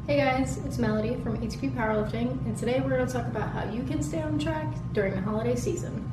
Hey guys, it's Melody from HQ Powerlifting, and today we're going to talk about how you can stay on track during the holiday season.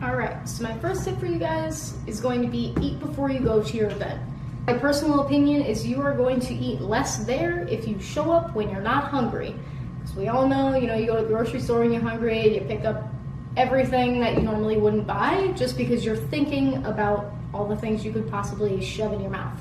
Alright, so my first tip for you guys is going to be eat before you go to your event. My personal opinion is you are going to eat less there if you show up when you're not hungry. Because we all know, you go to the grocery store when you're hungry, you pick up everything that you normally wouldn't buy just because you're thinking about all the things you could possibly shove in your mouth.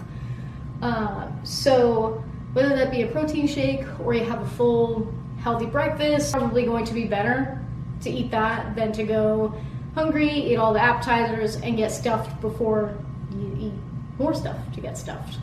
So whether that be a protein shake or you have a full healthy breakfast, probably going to be better to eat that than to go hungry, eat all the appetizers, and get stuffed before you eat more stuff to get stuffed.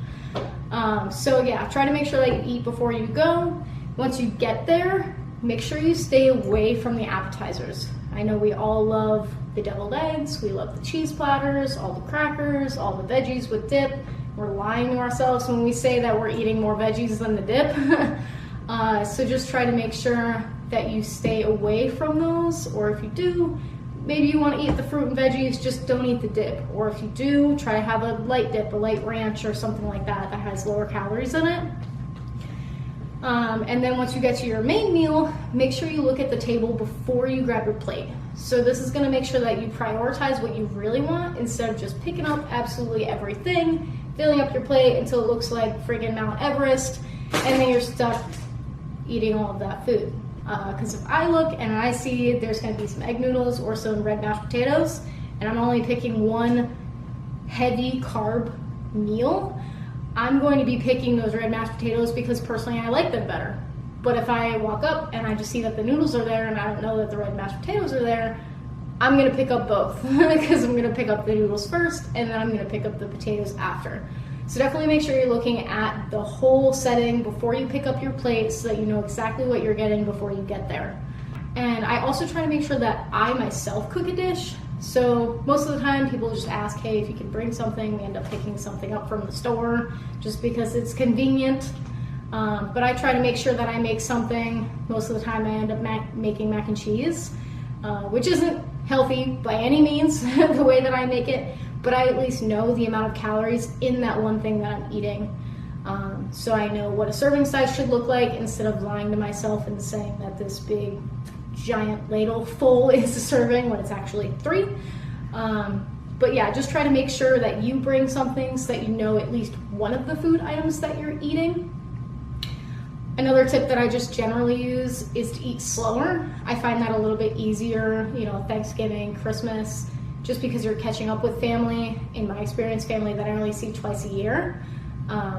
So yeah, try to make sure that you eat before you go. Once you get there, make sure you stay away from the appetizers. I know we all love the deviled eggs, we love the cheese platters, all the crackers, all the veggies with dip. We're lying to ourselves when we say that we're eating more veggies than the dip. So just try to make sure that you stay away from those, or if you do, maybe you want to eat the fruit and veggies, just don't eat the dip. Or if you do, try to have a light dip, a light ranch or something like that that has lower calories in it. And then once you get to your main meal, make sure you look at the table before you grab your plate. So this is going to make sure that you prioritize what you really want instead of just picking up absolutely everything, filling up your plate until it looks like friggin' Mount Everest, and then you're stuck eating all of that food. Because if I look and I see there's going to be some egg noodles or some red mashed potatoes, and I'm only picking one heavy carb meal, I'm going to be picking those red mashed potatoes because personally I like them better. But if I walk up and I just see that the noodles are there and I don't know that the red mashed potatoes are there, I'm going to pick up both because I'm going to pick up the noodles first and then I'm going to pick up the potatoes after. So definitely make sure you're looking at the whole setting before you pick up your plate so that you know exactly what you're getting before you get there. And I also try to make sure that I myself cook a dish. So most of the time people just ask, hey, if you can bring something, we end up picking something up from the store just because it's convenient. But I try to make sure that I make something. Most of the time I end up making mac and cheese, which isn't healthy by any means the way that I make it, but I at least know the amount of calories in that one thing that I'm eating. So I know what a serving size should look like instead of lying to myself and saying that this big giant ladle full is a serving when it's actually 3. But yeah, just try to make sure that you bring something so that you know at least one of the food items that you're eating. Another tip that I just generally use is to eat slower. I find that a little bit easier, Thanksgiving, Christmas, just because you're catching up with family, in my experience, family that I only see twice a year.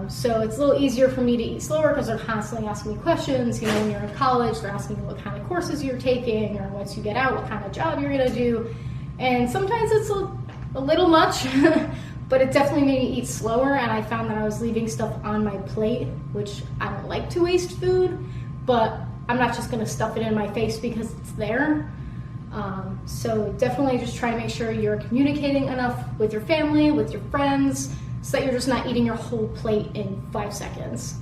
So it's a little easier for me to eat slower because they're constantly asking me questions. When you're in college, they're asking you what kind of courses you're taking, or once you get out, what kind of job you're gonna do. And sometimes it's a little much, but it definitely made me eat slower, and I found that I was leaving stuff on my plate, which I don't like to waste food, but I'm not just gonna stuff it in my face because it's there. So definitely just try to make sure you're communicating enough with your family, with your friends, so that you're just not eating your whole plate in 5 seconds.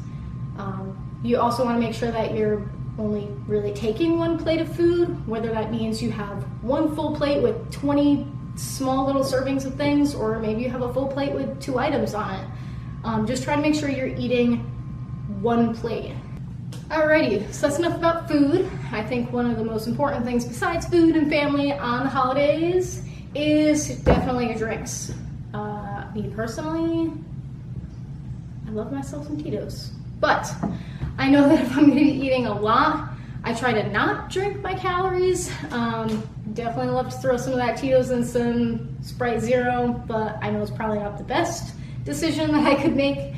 You also want to make sure that you're only really taking one plate of food, whether that means you have one full plate with 20 small little servings of things, or maybe you have a full plate with 2 items on it. Just try to make sure you're eating one plate. Alrighty, so that's enough about food. I think one of the most important things besides food and family on the holidays is definitely your drinks. Me personally, I love myself some Tito's, but I know that if I'm going to be eating a lot, I try to not drink my calories. Definitely love to throw some of that Tito's in some Sprite Zero, but I know it's probably not the best decision that I could make.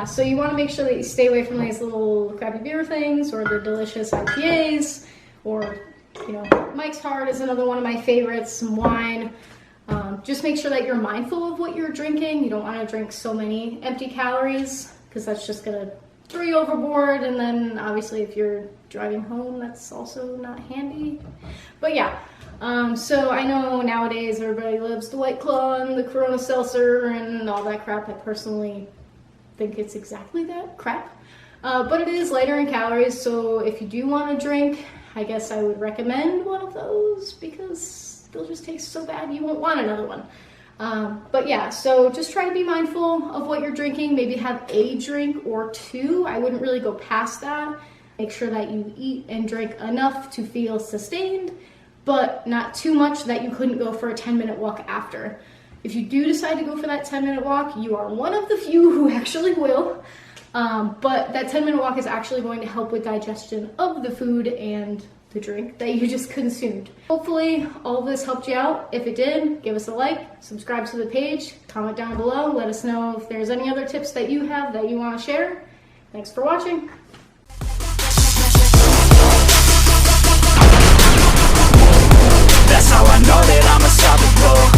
So you want to make sure that you stay away from these little crappy beer things or the delicious IPAs, or Mike's Hard is another one of my favorites, some wine. Just make sure that you're mindful of what you're drinking. You don't want to drink so many empty calories because that's just going to throw you overboard, and then obviously if you're driving home, that's also not handy. But yeah, so I know nowadays everybody loves the White Claw and the Corona Seltzer and all that crap. I personally think it's exactly that crap, but it is lighter in calories, so if you do want to drink, I guess I would recommend one of those because they'll just taste so bad you won't want another one. But yeah, so just try to be mindful of what you're drinking. Maybe have a drink or two. I wouldn't really go past that. Make sure that you eat and drink enough to feel sustained, but not too much that you couldn't go for a 10-minute walk after. If you do decide to go for that 10-minute walk, you are one of the few who actually will. But that 10-minute walk is actually going to help with digestion of the food and the drink that you just consumed. Hopefully all of this helped you out. If it did, give us a like, subscribe to the page, comment down below, let us know if there's any other tips that you have that you want to share. Thanks for watching. That's how I know that I'm unstoppable.